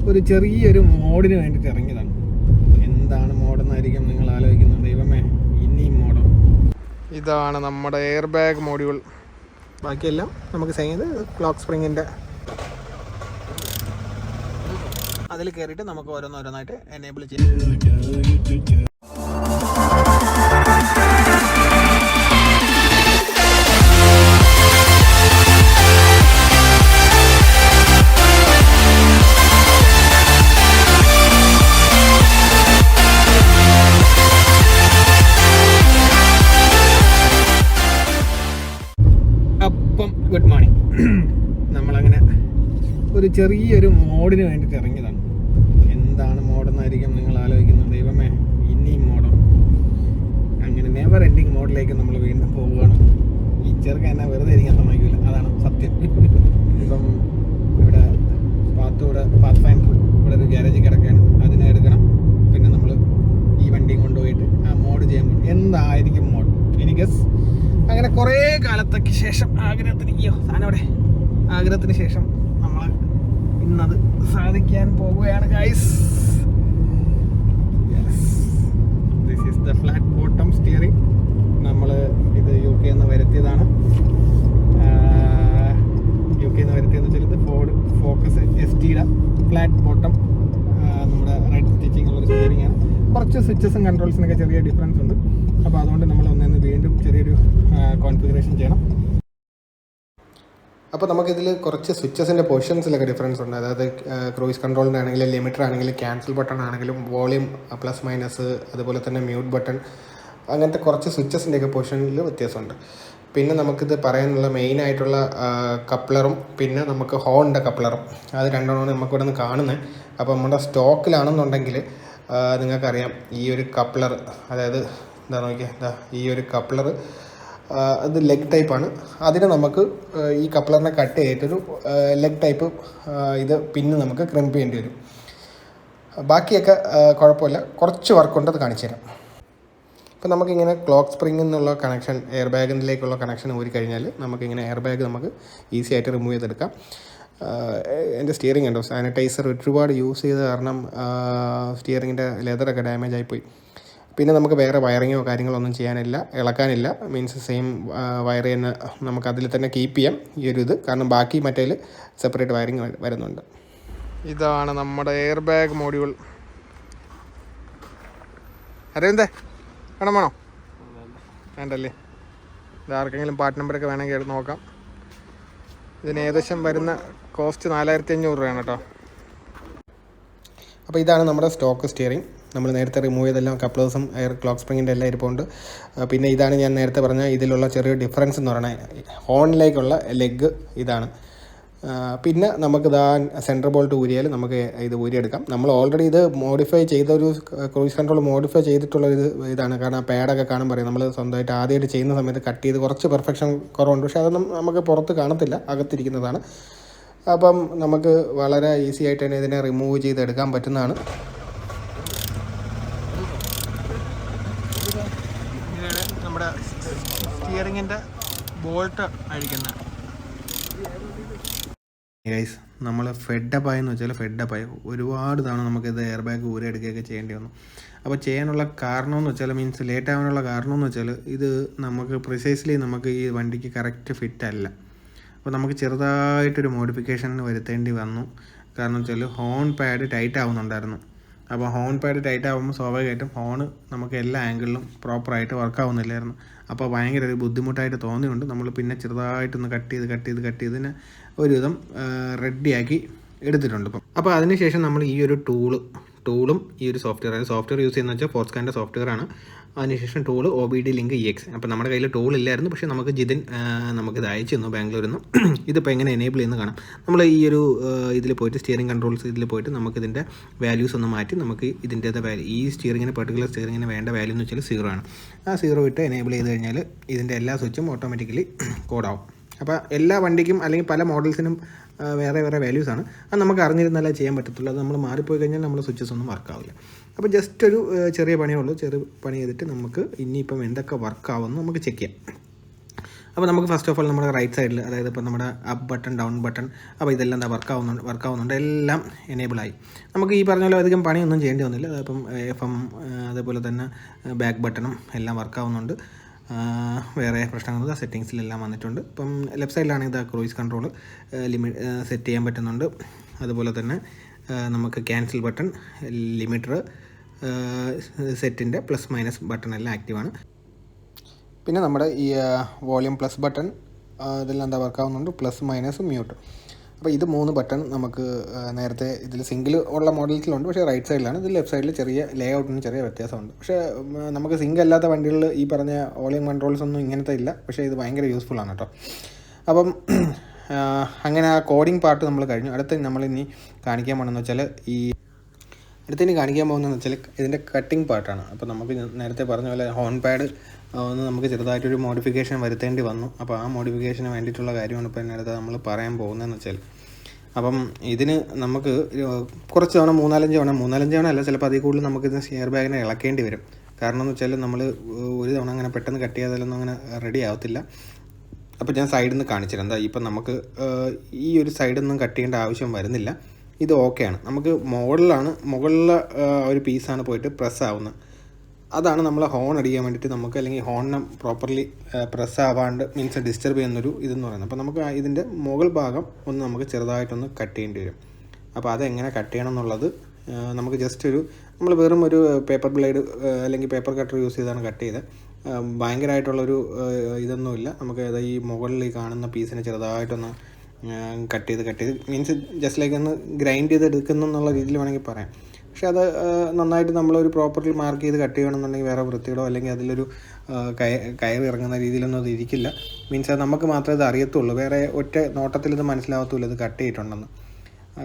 ഒരു ചെറിയൊരു മോഡിന് വേണ്ടിയിട്ട് ഇറങ്ങിയതാണ്. എന്താണ് മോഡെന്നായിരിക്കും നിങ്ങൾ ആലോചിക്കുന്നത്? ദൈവമേ, ഇനിയും മോഡോ. ഇതാണ് നമ്മുടെ എയർ ബാഗ് മോഡ്യൂൾ. ബാക്കിയെല്ലാം നമുക്ക് ചെയ്യുന്നത് ക്ലോക്ക് സ്പ്രിങ്ങിൻ്റെ അതിൽ കയറിയിട്ട് നമുക്ക് ഓരോന്നോരോന്നായിട്ട് എനേബിൾ ചെയ്യാം. Good morning. നമ്മളങ്ങനെ ഒരു ചെറിയൊരു മോഡിന് വേണ്ടിയിട്ട് ഇറങ്ങിയതാണ്. എന്താണ് മോഡെന്നായിരിക്കും നിങ്ങൾ ആലോചിക്കുന്നത്? ദൈവമേ, ഇനിയും മോഡോ. അങ്ങനെ നെവർ എൻഡിങ് മോഡിലേക്ക് നമ്മൾ വീണ്ടും പോവുകയാണ്. ഈ ചെറുക്ക എന്നെ വെറുതെ ഇരിക്കാൻ സമ്മതിക്കില്ല, അതാണ് സത്യം. ഇപ്പം ഇവിടെ പാത്ത് ഫൈൻഡർ ഇവിടെ ഒരു ഗ്യാരേജിൽ കിടക്കുകയാണ്, അതിനെ എടുക്കണം. പിന്നെ നമ്മൾ ഈ വണ്ടി കൊണ്ടുപോയിട്ട് ആ മോഡ് ചെയ്യാൻ പോകും. എന്തായിരിക്കും മോഡ്? എനിക്ക് അങ്ങനെ കുറേ കാലത്തേക്ക് ശേഷം ആഗ്രഹത്തിന് ശേഷം നമ്മൾ ഇന്നത് സാധിക്കാൻ പോവുകയാണ് guys. This is the flat bottom steering. നമ്മൾ ഇത് UK നിന്ന് വരുത്തിയതാണ്. UK നിന്ന് വരുത്തിയെന്ന് വെച്ചാൽ ഇത് ഫോർഡ് ഫോക്കസ് STയുടെ ഫ്ലാറ്റ് ബോട്ടം നമ്മുടെ റെഡ് സ്റ്റിച്ചിങ് ഉള്ളൊരു സ്റ്റിയറിംഗ് ആണ്. കുറച്ച് സ്വിച്ചസും കൺട്രോൾസിനൊക്കെ ചെറിയ ഡിഫറൻസ് ഉണ്ട്. അപ്പോൾ അതുകൊണ്ട് നമ്മൾ ഒന്നേന്ന് വീണ്ടും ചെറിയൊരു കോൺഫിഗറേഷൻ ചെയ്യണം. അപ്പോൾ നമുക്കിതിൽ കുറച്ച് സ്വിച്ചസിൻ്റെ പൊസിഷൻസിലൊക്കെ ഡിഫറൻസ് ഉണ്ട്. അതായത് ക്രൂയിസ് കൺട്രോളിൻ്റെ ആണെങ്കിലും ലിമിറ്റർ ആണെങ്കിലും ക്യാൻസൽ ബട്ടൺ ആണെങ്കിലും വോളിയം പ്ലസ് മൈനസ്, അതുപോലെ തന്നെ മ്യൂട്ട് ബട്ടൺ, അങ്ങനത്തെ കുറച്ച് സ്വിച്ചസിൻ്റെയൊക്കെ പൊസിഷനിൽ വ്യത്യാസമുണ്ട്. പിന്നെ നമുക്കിത് പറയാനുള്ള മെയിനായിട്ടുള്ള കപ്ലറും പിന്നെ നമുക്ക് ഹോണിൻ്റെ കപ്ലറും, അത് രണ്ടെണ്ണമാണ് നമുക്കിവിടെ നിന്ന് കാണുന്നത്. അപ്പോൾ നമ്മുടെ സ്റ്റോക്കിലാണെന്നുണ്ടെങ്കിൽ നിങ്ങൾക്കറിയാം ഈ ഒരു കപ്ലർ, അതായത് എന്താ നോക്കിയാൽ ഈ ഒരു കപ്ലർ അത് ലെഗ് ടൈപ്പാണ്. അതിന് നമുക്ക് ഈ കപ്ലറിനെ കട്ട് ചെയ്തിട്ടൊരു ലെഗ് ടൈപ്പ് ഇത് പിന്നെ നമുക്ക് ക്രിമ്പ് ചെയ്യേണ്ടി വരും. ബാക്കിയൊക്കെ കുഴപ്പമില്ല, കുറച്ച് വർക്കുണ്ട്, അത് കാണിച്ചു തരാം. അപ്പോൾ നമുക്കിങ്ങനെ ക്ലോക്ക് സ്പ്രിങ്ങിൽ നിന്നുള്ള കണക്ഷൻ എയർ ബാഗിലേക്കുള്ള കണക്ഷൻ ഊരി കഴിഞ്ഞാൽ നമുക്കിങ്ങനെ എയർ ബാഗ് നമുക്ക് ഈസി ആയിട്ട് റിമൂവ് ചെയ്തെടുക്കാം. എൻ്റെ സ്റ്റിയറിംഗ് ഉണ്ടോ സാനിറ്റൈസർ ഒരുപാട് യൂസ് ചെയ്ത് കാരണം സ്റ്റിയറിങ്ങിൻ്റെ ലെതറൊക്കെ ഡാമേജ് ആയിപ്പോയി. പിന്നെ നമുക്ക് വേറെ വയറിങ്ങോ കാര്യങ്ങളോ ഒന്നും ചെയ്യാനില്ല, ഇളക്കാനില്ല. മീൻസ് സെയിം വയർ തന്നെ നമുക്ക് അതിൽ തന്നെ കീപ്പ് ചെയ്യാം ഈ ഒരു ഇത്, കാരണം ബാക്കി മറ്റേൽ സെപ്പറേറ്റ് വയറിങ് വരുന്നുണ്ട്. ഇതാണ് നമ്മുടെ എയർ ബാഗ് മോഡ്യൂൾ. അറിയന്തേ വേണോ? വേണ്ടല്ലേ? ഇത് ആർക്കെങ്കിലും പാർട്ട് നമ്പറൊക്കെ വേണമെങ്കിൽ നോക്കാം. ഇതിന് ഏകദേശം വരുന്ന കോസ്റ്റ് 4500 രൂപയാണ് കേട്ടോ. അപ്പോൾ ഇതാണ് നമ്മുടെ സ്റ്റോക്ക് സ്റ്റിയറിംഗ്. നമ്മൾ നേരത്തെ റിമൂവ് ചെയ്തെല്ലാം കപ്ലേഴ്സും എയർ ക്ലോക്ക് സ്പ്രിങ്ങിൻ്റെ എല്ലാം ഇരിപ്പുണ്ട്. പിന്നെ ഇതാണ് ഞാൻ നേരത്തെ പറഞ്ഞ ഇതിലുള്ള ചെറിയ ഡിഫറൻസ് എന്ന് പറയുന്നത് ഹോണിലേക്കുള്ള ലെഗ് ഇതാണ്. പിന്നെ നമുക്കിതാ സെൻട്രൽ ബോൾട്ട് ഊരിയാൽ നമുക്ക് ഇത് ഊരിയെടുക്കാം. നമ്മൾ ഓൾറെഡി ഇത് മോഡിഫൈ ചെയ്തൊരു ക്രൂയിസ് കൺട്രോൾ മോഡിഫൈ ചെയ്തിട്ടുള്ളൊരു ഇതാണ്. കാരണം ആ പാഡൊക്കെ കാണാൻ പറയും, നമ്മൾ സ്വന്തമായിട്ട് ആദ്യമായിട്ട് ചെയ്യുന്ന സമയത്ത് കട്ട് ചെയ്ത് കുറച്ച് പെർഫെക്ഷൻ കുറവുണ്ട്. പക്ഷേ അതൊന്നും നമുക്ക് പുറത്ത് കാണത്തില്ല, അകത്തിരിക്കുന്നതാണ്. അപ്പം നമുക്ക് വളരെ ഈസി ആയിട്ട് തന്നെ ഇതിനെ റിമൂവ് ചെയ്തെടുക്കാൻ പറ്റുന്നതാണ്. നമ്മുടെ സ്റ്റിയറിങ്ങിൻ്റെ ബോൾട്ട് അഴിക്കുന്ന ഗൈസ്, നമ്മൾ ഫെഡപ്പായെന്ന് വെച്ചാൽ ഫെഡപ്പായി ഒരുപാട് തവണ നമുക്കിത് എയർ ബാഗ് ഊരെടുക്കുകയൊക്കെ ചെയ്യേണ്ടി വന്നു. അപ്പോൾ ചെയ്യാനുള്ള കാരണമെന്ന് വെച്ചാൽ മീൻസ് ലേറ്റ് ആവാനുള്ള കാരണമെന്ന് വെച്ചാൽ ഇത് നമുക്ക് പ്രിസൈസ്ലി നമുക്ക് ഈ വണ്ടിക്ക് കറക്റ്റ് ഫിറ്റ് അല്ല. അപ്പോൾ നമുക്ക് ചെറുതായിട്ടൊരു മോഡിഫിക്കേഷൻ വരുത്തേണ്ടി വന്നു. കാരണം വെച്ചാൽ ഹോൺ പാഡ് ടൈറ്റ് ആവുന്നുണ്ടായിരുന്നു. അപ്പോൾ ഹോൺ പാഡ് ടൈറ്റ് ആകുമ്പോൾ സ്വാഭാവികമായിട്ടും ഹോണ് നമുക്ക് എല്ലാ ആംഗിളിലും പ്രോപ്പറായിട്ട് വർക്ക് ആവുന്നില്ലായിരുന്നു. അപ്പോൾ ഭയങ്കര ഒരു ബുദ്ധിമുട്ടായിട്ട് തോന്നിയുണ്ട്. നമ്മൾ പിന്നെ ചെറുതായിട്ടൊന്ന് കട്ട് ചെയ്തതിനെ ഒരുവിധം റെഡിയാക്കി എടുത്തിട്ടുണ്ട് ഇപ്പം. അപ്പോൾ അതിനുശേഷം നമ്മൾ ഈ ഒരു ടൂളും ഈ ഒരു സോഫ്റ്റ്വെയർ യൂസ് ചെയ്യുന്നത് വെച്ചാൽ ഫോർസ്കാൻ്റെ സോഫ്റ്റ്വെയർ ആണ്. അതിനുശേഷം ടൂൾ OBD ലിങ്ക് EX. അപ്പോൾ നമ്മുടെ കയ്യിൽ ടൂൾ ഇല്ലായിരുന്നു, പക്ഷേ നമുക്ക് ജിതിൻ നമുക്കിത് അയച്ചു തന്നു ബാംഗ്ലൂരിൽ നിന്ന്. ഇതിപ്പോൾ എങ്ങനെ എനേബിൾ ചെയ്യുന്നത് കാണാം. നമ്മൾ ഈ ഒരു ഇതിൽ പോയിട്ട് സ്റ്റിയറിംഗ് കൺട്രോൾസ് ഇതിൽ പോയിട്ട് നമുക്കിതിൻ്റെ വാല്യൂസ് ഒന്ന് മാറ്റി നമുക്ക് ഇതിൻ്റേത് വാല്യൂ ഈ പർട്ടിക്കുലർ സ്റ്റിയറിങ്ങിന് വേണ്ട വാല്യൂ എന്ന് വെച്ചാൽ 0 ആണ്. ആ 0 ഇട്ട് എനേബിൾ ചെയ്ത് കഴിഞ്ഞാൽ ഇതിൻ്റെ എല്ലാ സ്വിച്ചും ഓട്ടോമാറ്റിക്കലി കോഡാവും. അപ്പോൾ എല്ലാ വണ്ടിക്കും അല്ലെങ്കിൽ പല മോഡൽസിനും വേറെ വാല്യൂസ് ആണ്. അത് നമുക്ക് അറിഞ്ഞിരുന്നാലേ ചെയ്യാൻ പറ്റത്തുള്ളൂ. അത് നമ്മൾ മാറിപ്പോയി കഴിഞ്ഞാൽ നമ്മൾ സ്വിച്ചസ് ഒന്നും വർക്കാവില്ല. അപ്പോൾ ജസ്റ്റ് ഒരു ചെറിയ പണിയേ ഉള്ളൂ. ചെറിയ പണി ചെയ്തിട്ട് നമുക്ക് ഇനിയിപ്പം എന്തൊക്കെ വർക്കാവുമെന്ന് നമുക്ക് ചെക്ക് ചെയ്യാം. അപ്പോൾ നമുക്ക് ഫസ്റ്റ് ഓഫ് ഓൾ നമ്മുടെ റൈറ്റ് സൈഡിൽ, അതായത് ഇപ്പോൾ നമ്മുടെ അപ്പ് ബട്ടൺ, ഡൗൺ ബട്ടൺ, അപ്പോൾ ഇതെല്ലാം എന്താ വർക്കാവുന്നുണ്ട്, എല്ലാം എനേബിളായി. നമുക്ക് ഈ പറഞ്ഞ പോലെ അധികം പണിയൊന്നും ചെയ്യേണ്ടി വന്നില്ല. അതിപ്പം FM അതേപോലെ തന്നെ ബാക്ക് ബട്ടണും എല്ലാം വർക്കാവുന്നുണ്ട്. വേറെ പ്രശ്നങ്ങളൊന്നും സെറ്റിങ്സിലെല്ലാം വന്നിട്ടുണ്ട്. ഇപ്പം ലെഫ്റ്റ് സൈഡിലാണെങ്കിൽ ഇതാ ക്രൂയിസ് കൺട്രോൾ സെറ്റ് ചെയ്യാൻ പറ്റുന്നുണ്ട്. അതുപോലെ തന്നെ നമുക്ക് ക്യാൻസൽ ബട്ടൺ, ലിമിറ്റർ, സെറ്റിൻ്റെ പ്ലസ് മൈനസ് ബട്ടൺ എല്ലാം ആക്റ്റീവാണ്. പിന്നെ നമ്മുടെ ഈ വോളിയം പ്ലസ് ബട്ടൺ ഇതെല്ലാം എന്താ വർക്കാവുന്നുണ്ട്, പ്ലസ് മൈനസ് മ്യൂട്ട്. അപ്പോൾ ഇത് 3 ബട്ടൺ നമുക്ക് നേരത്തെ ഇതിൽ സിംഗിൾ ഉള്ള മോഡൽസിലുണ്ട്, പക്ഷേ റൈറ്റ് സൈഡിലാണ്. ഇത് ലെഫ്റ്റ് സൈഡിൽ ചെറിയ ലേ ഔട്ടിന് ചെറിയ വ്യത്യാസമുണ്ട്. പക്ഷേ നമുക്ക് സിംഗിൾ അല്ലാത്ത വണ്ടികളിൽ ഈ പറഞ്ഞ വോളിയം കൺട്രോൾസ് ഒന്നും ഇങ്ങനത്തെ ഇല്ല. പക്ഷേ ഇത് ഭയങ്കര യൂസ്ഫുൾ ആണ് കേട്ടോ. അപ്പം അങ്ങനെ ആ കോഡിങ് പാർട്ട് നമ്മൾ കഴിഞ്ഞു. അടുത്ത് നമ്മളിനി കാണിക്കാൻ പോകുന്നതെന്ന് വെച്ചാൽ ഇതിൻ്റെ കട്ടിങ് പാർട്ടാണ്. അപ്പോൾ നമുക്ക് നേരത്തെ പറഞ്ഞ പോലെ ഹോൺ പാഡ് ഒന്ന് നമുക്ക് ചെറുതായിട്ടൊരു മോഡിഫിക്കേഷൻ വരുത്തേണ്ടി വന്നു. അപ്പോൾ ആ മോഡിഫിക്കേഷന് വേണ്ടിയിട്ടുള്ള കാര്യമാണ് ഇപ്പോൾ നേരത്തെ നമ്മൾ പറയാൻ പോകുന്നതെന്ന് വെച്ചാൽ, അപ്പം ഇതിന് നമുക്ക് കുറച്ച് തവണ 3-4 തവണ അല്ല, ചിലപ്പോൾ അതിൽ കൂടുതൽ നമുക്കിത് എയർ ബാഗിനെ ഇളക്കേണ്ടി വരും. കാരണം എന്ന് വെച്ചാൽ നമ്മൾ ഒരു തവണ അങ്ങനെ പെട്ടെന്ന് കട്ട് ചെയ്താലൊന്നും അങ്ങനെ റെഡി ആവത്തില്ല. അപ്പോൾ ഞാൻ സൈഡിൽ നിന്ന് കാണിച്ചിരുന്നത് എന്താ, ഇപ്പം നമുക്ക് ഈ ഒരു സൈഡിൽ നിന്നും കട്ട് ചെയ്യേണ്ട ആവശ്യം വരുന്നില്ല. ഇത് ഓക്കെയാണ്. നമുക്ക് മുകളിലെ ഒരു പീസാണ് പോയിട്ട് പ്രസ് ആവുന്നത്. അതാണ് നമ്മൾ ഹോൺ അടിക്കാൻ വേണ്ടിയിട്ട് നമുക്ക്, അല്ലെങ്കിൽ ഹോണിനെ പ്രോപ്പർലി പ്രസ് ആവാണ്ട് മീൻസ് ഡിസ്റ്റർബ് ചെയ്യുന്നൊരു ഇതെന്ന് പറയുന്നത്. അപ്പോൾ നമുക്ക് ഇതിൻ്റെ മുകൾ ഭാഗം ഒന്ന് നമുക്ക് ചെറുതായിട്ടൊന്ന് കട്ട് ചെയ്യേണ്ടി വരും. അപ്പോൾ അതെങ്ങനെ കട്ട് ചെയ്യണം എന്നുള്ളത് നമുക്ക് ജസ്റ്റ് നമ്മൾ വെറും ഒരു പേപ്പർ ബ്ലേഡ് അല്ലെങ്കിൽ പേപ്പർ കട്ടർ യൂസ് ചെയ്താണ് കട്ട് ചെയ്തത്. ഭയങ്കരമായിട്ടുള്ളൊരു ഇതൊന്നുമില്ല. നമുക്ക് ഈ മുകളിൽ ഈ കാണുന്ന പീസിനെ ചെറുതായിട്ടൊന്ന് കട്ട് ചെയ്ത് മീൻസ് ജസ്റ്റ് ലൈക്ക് ഒന്ന് ഗ്രൈൻഡ് ചെയ്തെടുക്കുന്നു എന്നുള്ള രീതിയിൽ വേണമെങ്കിൽ പറയാം. പക്ഷേ അത് നന്നായിട്ട് നമ്മളൊരു പ്രോപ്പർലി മാർക്ക് ചെയ്ത് കട്ട് ചെയ്യണമെന്നുണ്ടെങ്കിൽ വേറെ വൃത്തിയിടോ അല്ലെങ്കിൽ അതിലൊരു കയറി ഇറങ്ങുന്ന രീതിയിലൊന്നും അത് ഇരിക്കില്ല. മീൻസ് അത് നമുക്ക് മാത്രമേ ഇത് അറിയത്തുള്ളൂ. വേറെ ഒറ്റ നോട്ടത്തിൽ ഇത് മനസ്സിലാവത്തുള്ളൂ ഇത് കട്ട് ചെയ്തിട്ടുണ്ടെന്ന്.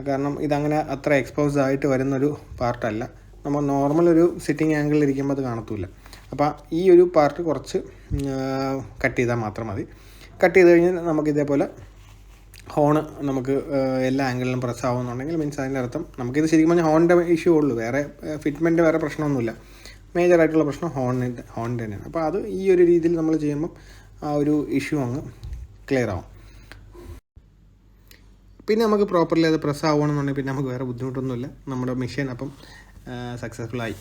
കാരണം ഇതങ്ങനെ അത്ര എക്സ്പോസ്ഡ് ആയിട്ട് വരുന്നൊരു പാർട്ടല്ല. നമ്മൾ നോർമൽ ഒരു സിറ്റിംഗ് ആംഗിളിൽ ഇരിക്കുമ്പോൾ അത് കാണത്തില്ല. അപ്പോൾ ഈ ഒരു പാർട്ട് കുറച്ച് കട്ട് ചെയ്താൽ മാത്രം മതി. കട്ട് ചെയ്ത് കഴിഞ്ഞാൽ നമുക്കിതേപോലെ ഹോണ് നമുക്ക് എല്ലാ ആംഗിളിലും പ്രസ് ആവുന്നുണ്ടെങ്കിൽ മീൻസ് അതിൻ്റെ അർത്ഥം നമുക്കിത് ശരിക്കും പറഞ്ഞാൽ ഹോണിൻ്റെ ഇഷ്യൂ ഉള്ളൂ. വേറെ ഫിറ്റ്മെൻറ്റ് വേറെ പ്രശ്നമൊന്നുമില്ല. മേജറായിട്ടുള്ള പ്രശ്നം ഹോണിൻ്റെ തന്നെയാണ്. അപ്പോൾ അത് ഈ ഒരു രീതിയിൽ നമ്മൾ ചെയ്യുമ്പം ആ ഒരു ഇഷ്യൂ അങ്ങ് ക്ലിയർ ആവും. പിന്നെ നമുക്ക് പ്രോപ്പർലി അത് പ്രസ് ആവുകയാണെന്നുണ്ടെങ്കിൽ പിന്നെ നമുക്ക് വേറെ ബുദ്ധിമുട്ടൊന്നുമില്ല. നമ്മുടെ മെഷീൻ അപ്പം സക്സസ്ഫുള്ളായി.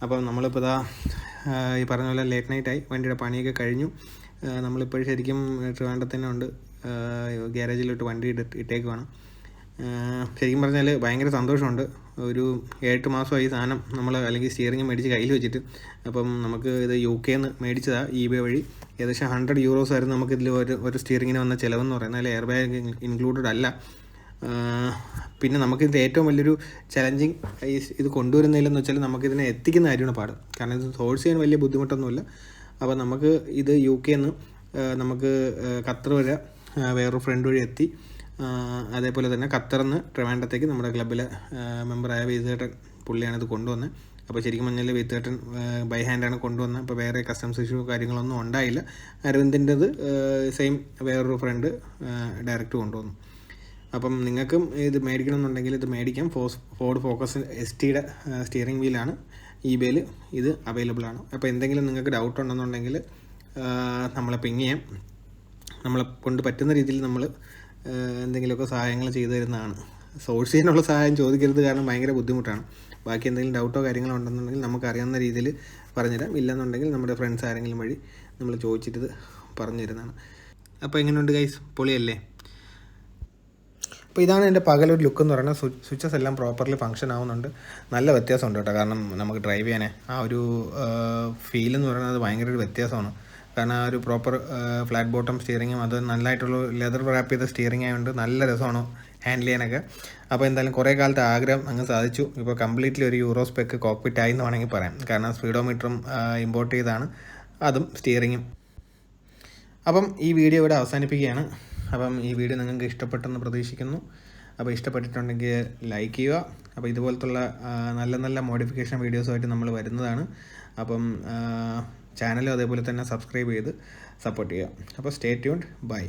അപ്പം നമ്മളിപ്പോൾ ഇതാ ഈ പറഞ്ഞ പോലെ ലേറ്റ് നൈറ്റായി, വണ്ടിയുടെ പണിയൊക്കെ കഴിഞ്ഞു. നമ്മളിപ്പോൾ ശരിക്കും ട്രിവാൻഡ്രത്ത് തന്നെ ഉണ്ട്, ഗ്യാരേജിലോട്ട് വണ്ടി ഇട്ടേക്കുവാണ്. ശരിക്കും പറഞ്ഞാൽ ഭയങ്കര സന്തോഷമുണ്ട്. ഒരു 8 മാസമായി ഈ സാധനം നമ്മൾ അല്ലെങ്കിൽ സ്റ്റിയറിംഗ് മേടിച്ച് കയ്യിൽ വെച്ചിട്ട്. അപ്പം നമുക്ക് ഇത് UK നിന്ന് മേടിച്ചതാണ് eBay വഴി. ഏകദേശം 100 euros ആയിരുന്നു നമുക്കിതിൽ ഒരു സ്റ്റിയറിങ്ങിന് വന്ന ചിലവെന്ന് പറയുന്നത്. അതിൽ എയർ ബാഗ് ഇൻക്ലൂഡഡ് അല്ല. പിന്നെ നമുക്കിത് ഏറ്റവും വലിയൊരു ചലഞ്ചിങ് ഇത് കൊണ്ടുവരുന്നതിലെന്ന് വെച്ചാൽ നമുക്കിതിനെ എത്തിക്കുന്ന കാര്യമാണ് പാട്. കാരണം ഇത് സോഴ്സ് ചെയ്യാൻ വലിയ ബുദ്ധിമുട്ടൊന്നുമില്ല. അപ്പോൾ നമുക്ക് ഇത് UK നിന്ന് നമുക്ക് ഖത്തർ വരെ വേറൊരു ഫ്രണ്ട് വഴി എത്തി. അതേപോലെ തന്നെ ഖത്തറിൽ നിന്ന് ട്രിവാൻഡ്രത്തേക്ക് നമ്മുടെ ക്ലബ്ബിലെ മെമ്പറായ വീത്തേട്ടൻ പുള്ളിയാണ് ഇത് കൊണ്ടുവന്നത്. അപ്പോൾ ശരിക്കും പറഞ്ഞാൽ വീത്തേട്ടൻ ബൈ ഹാൻഡാണ് കൊണ്ടുവന്നത്. അപ്പോൾ വേറെ കസ്റ്റംസ് ഇഷ്യൂ കാര്യങ്ങളൊന്നും ഉണ്ടായില്ല. അരവിന്ദിൻ്റെത് സെയിം വേറൊരു ഫ്രണ്ട് ഡയറക്റ്റ് കൊണ്ടുവന്നു. അപ്പം നിങ്ങൾക്കും ഇത് മേടിക്കണമെന്നുണ്ടെങ്കിൽ ഇത് മേടിക്കാം. ഫോർഡ് ഫോക്കസ് STയുടെ സ്റ്റിയറിംഗ് വീലാണ് eBayയിൽ ഇത് അവൈലബിൾ ആണ്. അപ്പോൾ എന്തെങ്കിലും നിങ്ങൾക്ക് ഡൗട്ട് ഉണ്ടെന്നുണ്ടെങ്കിൽ നമ്മളെ പിങ് ചെയ്യാം. നമ്മളെ കൊണ്ട് പറ്റുന്ന രീതിയിൽ നമ്മൾ എന്തെങ്കിലുമൊക്കെ സഹായങ്ങൾ ചെയ്തു തരുന്നതാണ്. സോഴ്സ് ചെയ്യാനുള്ള സഹായം ചോദിക്കരുത്, കാരണം ഭയങ്കര ബുദ്ധിമുട്ടാണ്. ബാക്കി എന്തെങ്കിലും ഡൗട്ടോ കാര്യങ്ങളോ ഉണ്ടെന്നുണ്ടെങ്കിൽ നമുക്ക് അറിയാവുന്ന രീതിയിൽ പറഞ്ഞുതരാം. ഇല്ലെന്നുണ്ടെങ്കിൽ നമ്മുടെ ഫ്രണ്ട്സ് ആരെങ്കിലും വഴി നമ്മൾ ചോദിച്ചിട്ട് പറഞ്ഞു തരുന്നതാണ്. അപ്പോൾ എങ്ങനെയുണ്ട് ഗൈസ്, പൊളിയല്ലേ? അപ്പോൾ ഇതാണ് എൻ്റെ പകലൊരു ലുക്ക് എന്ന് പറയുന്നത്. സ്വിച്ചസ് എല്ലാം പ്രോപ്പർലി ഫങ്ഷൻ ആവുന്നുണ്ട്. നല്ല വ്യത്യാസമുണ്ട് കേട്ടോ. കാരണം നമുക്ക് ഡ്രൈവ് ചെയ്യാനേ ആ ഒരു ഫീൽ എന്ന് പറയുന്നത് ഭയങ്കര ഒരു വ്യത്യാസമാണ്. കാരണം ആ ഒരു പ്രോപ്പർ ഫ്ലാറ്റ് ബോട്ടം സ്റ്റിയറിങ്ങും അത് നല്ലതായിട്ടുള്ള ലെതർ റാപ്പ് ചെയ്ത സ്റ്റിയറിംഗ് ആയതുകൊണ്ട് നല്ല രസമാണ് ഹാൻഡിൽ ചെയ്യാനൊക്കെ. അപ്പോൾ എന്തായാലും കുറേ കാലത്തെ ആഗ്രഹം അങ്ങ് സാധിച്ചു. ഇപ്പോൾ കംപ്ലീറ്റ്ലി ഒരു യൂറോ സ്പെക്ക് കോക്പിറ്റ് ആയി എന്ന് വേണമെങ്കിൽ പറയാം. കാരണം സ്പീഡോമീറ്ററും ഇമ്പോർട്ട് ചെയ്താണ്, അതും സ്റ്റിയറിങ്ങും. അപ്പം ഈ വീഡിയോ ഇവിടെ അവസാനിപ്പിക്കുകയാണ്. അപ്പം ഈ വീഡിയോ നിങ്ങൾക്ക് ഇഷ്ടപ്പെട്ടെന്ന് പ്രതീക്ഷിക്കുന്നു. അപ്പോൾ ഇഷ്ടപ്പെട്ടിട്ടുണ്ടെങ്കിൽ ലൈക്ക് ചെയ്യുക. അപ്പോൾ ഇതുപോലത്തുള്ള നല്ല നല്ല മോഡിഫിക്കേഷൻ വീഡിയോസുമായിട്ട് നമ്മൾ വരുന്നതാണ്. അപ്പം ചാനലും അതേപോലെ തന്നെ സബ്സ്ക്രൈബ് ചെയ്ത് സപ്പോർട്ട് ചെയ്യുക. അപ്പോൾ സ്റ്റേ ട്യൂൺഡ്, ബൈ.